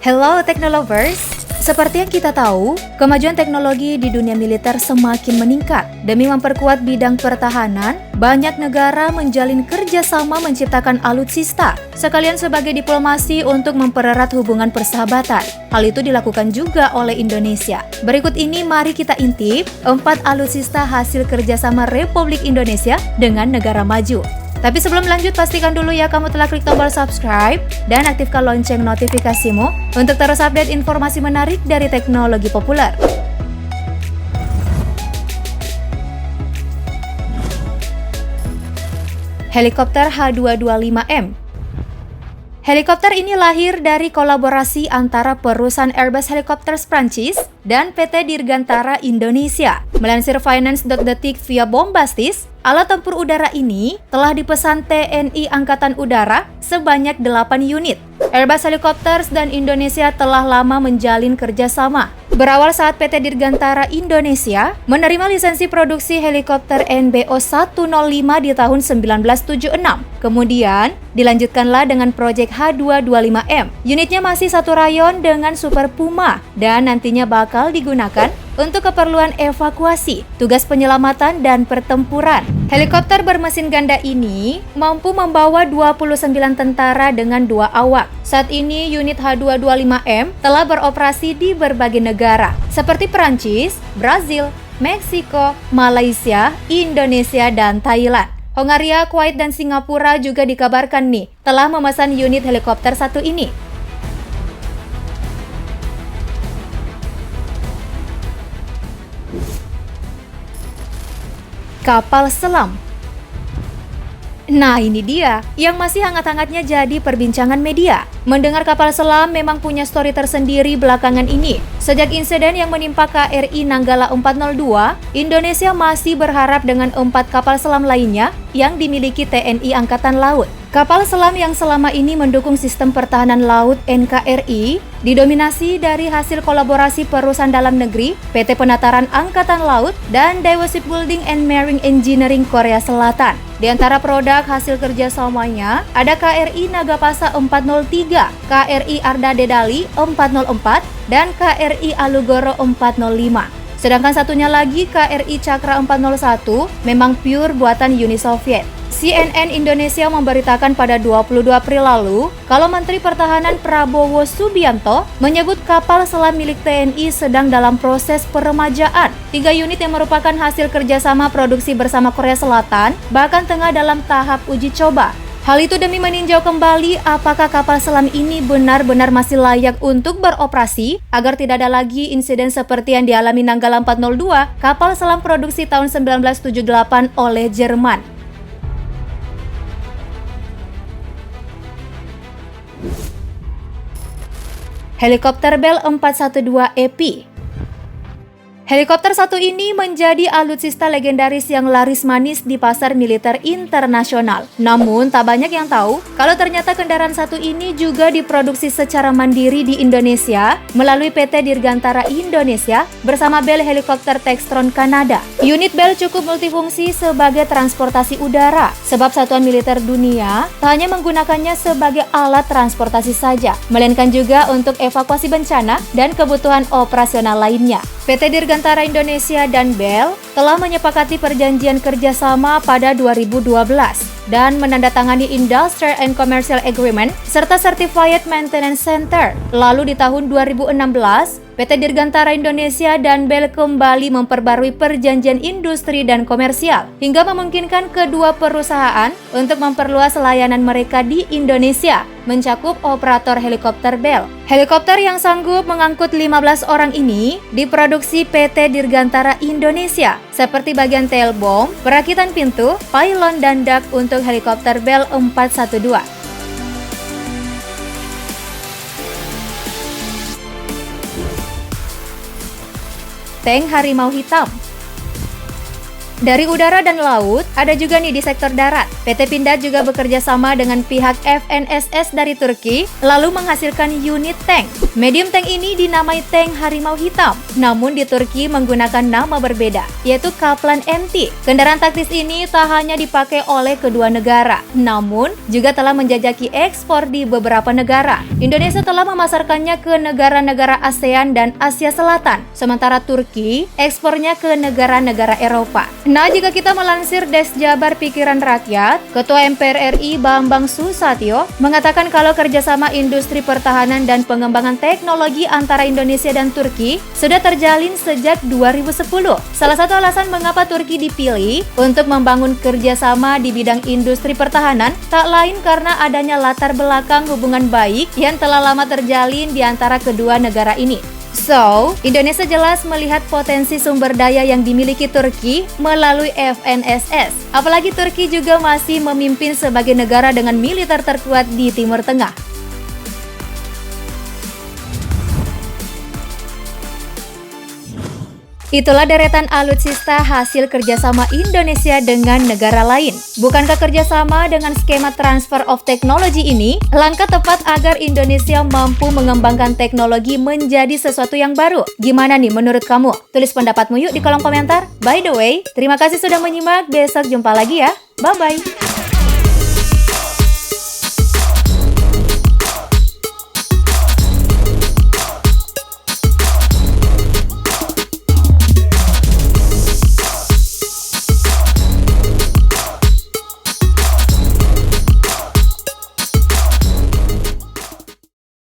Hello Technolovers! Seperti yang kita tahu, kemajuan teknologi di dunia militer semakin meningkat. Demi memperkuat bidang pertahanan, banyak negara menjalin kerjasama menciptakan alutsista, sekalian sebagai diplomasi untuk mempererat hubungan persahabatan. Hal itu dilakukan juga oleh Indonesia. Berikut ini mari kita intip 4 alutsista hasil kerjasama Republik Indonesia dengan negara maju. Tapi sebelum lanjut, pastikan dulu ya kamu telah klik tombol subscribe dan aktifkan lonceng notifikasimu untuk terus update informasi menarik dari teknologi populer. Helikopter H225M. Helikopter ini lahir dari kolaborasi antara perusahaan Airbus Helicopters Prancis dan PT Dirgantara Indonesia. Melansir Finance.detik via Bombastis, alat tempur udara ini telah dipesan TNI Angkatan Udara sebanyak 8 unit. Airbus Helicopters dan Indonesia telah lama menjalin kerjasama. Berawal saat PT Dirgantara Indonesia menerima lisensi produksi helikopter NBO 105 di tahun 1976. Kemudian, dilanjutkanlah dengan proyek H225M. Unitnya masih satu rayon dengan Super Puma dan nantinya bakal digunakan untuk keperluan evakuasi, tugas penyelamatan, dan pertempuran. Helikopter bermesin ganda ini mampu membawa 29 tentara dengan 2 awak. Saat ini unit H225M telah beroperasi di berbagai negara seperti Perancis, Brazil, Meksiko, Malaysia, Indonesia, dan Thailand. Hongaria, Kuwait, dan Singapura juga dikabarkan nih telah memesan unit helikopter satu ini. Kapal selam. Nah, ini dia yang masih hangat-hangatnya jadi perbincangan media. Mendengar kapal selam memang punya story tersendiri belakangan ini. Sejak insiden yang menimpa KRI Nanggala 402, Indonesia masih berharap dengan 4 kapal selam lainnya yang dimiliki TNI Angkatan Laut. Kapal selam yang selama ini mendukung sistem pertahanan laut NKRI didominasi dari hasil kolaborasi perusahaan dalam negeri, PT Penataran Angkatan Laut, dan Daewoo Shipbuilding and Marine Engineering Korea Selatan. Di antara produk hasil kerjasamanya ada KRI Nagapasa 403, KRI Arda Dedali 404, dan KRI Alugoro 405. Sedangkan satunya lagi KRI Cakra 401 memang pure buatan Uni Soviet. CNN Indonesia memberitakan pada 22 April lalu kalau Menteri Pertahanan Prabowo Subianto menyebut kapal selam milik TNI sedang dalam proses peremajaan. 3 unit yang merupakan hasil kerjasama produksi bersama Korea Selatan bahkan tengah dalam tahap uji coba. Hal itu demi meninjau kembali apakah kapal selam ini benar-benar masih layak untuk beroperasi agar tidak ada lagi insiden seperti yang dialami Nanggala 402, kapal selam produksi tahun 1978 oleh Jerman. Helikopter Bell 412EP. Helikopter satu ini menjadi alutsista legendaris yang laris manis di pasar militer internasional. Namun, tak banyak yang tahu kalau ternyata kendaraan satu ini juga diproduksi secara mandiri di Indonesia melalui PT Dirgantara Indonesia bersama Bell Helicopter Textron Kanada. Unit Bell cukup multifungsi sebagai transportasi udara, sebab satuan militer dunia tak hanya menggunakannya sebagai alat transportasi saja, melainkan juga untuk evakuasi bencana dan kebutuhan operasional lainnya. PT Dirgantara Indonesia dan Bell telah menyepakati perjanjian kerjasama pada 2012 dan menandatangani Industrial and Commercial Agreement serta Certified Maintenance Center. Lalu di tahun 2016, PT Dirgantara Indonesia dan Bell kembali memperbarui perjanjian industri dan komersial hingga memungkinkan kedua perusahaan untuk memperluas layanan mereka di Indonesia, mencakup operator helikopter Bell. Helikopter yang sanggup mengangkut 15 orang ini diproduksi PT Dirgantara Indonesia, seperti bagian tailbone, perakitan pintu, pylon, dan dak untuk helikopter Bell 412. Tank Harimau Hitam. Dari udara dan laut, ada juga nih di sektor darat. PT Pindad juga bekerja sama dengan pihak FNSS dari Turki, lalu menghasilkan unit tank. Medium tank ini dinamai tank harimau hitam, namun di Turki menggunakan nama berbeda, yaitu Kaplan MT. Kendaraan taktis ini tak hanya dipakai oleh kedua negara, namun juga telah menjajaki ekspor di beberapa negara. Indonesia telah memasarkannya ke negara-negara ASEAN dan Asia Selatan, sementara Turki ekspornya ke negara-negara Eropa. Nah, jika kita melansir Desjabar Pikiran Rakyat, Ketua MPR RI Bambang Susatyo mengatakan kalau kerjasama industri pertahanan dan pengembangan teknologi antara Indonesia dan Turki sudah terjalin sejak 2010. Salah satu alasan mengapa Turki dipilih untuk membangun kerjasama di bidang industri pertahanan tak lain karena adanya latar belakang hubungan baik yang telah lama terjalin di antara kedua negara ini. So, Indonesia jelas melihat potensi sumber daya yang dimiliki Turki melalui FNSS. Apalagi Turki juga masih memimpin sebagai negara dengan militer terkuat di Timur Tengah. Itulah deretan alutsista hasil kerjasama Indonesia dengan negara lain. Bukankah kerjasama dengan skema transfer of technology ini langkah tepat agar Indonesia mampu mengembangkan teknologi menjadi sesuatu yang baru? Gimana nih menurut kamu? Tulis pendapatmu yuk di kolom komentar. By the way, terima kasih sudah menyimak. Besok jumpa lagi ya. Bye-bye.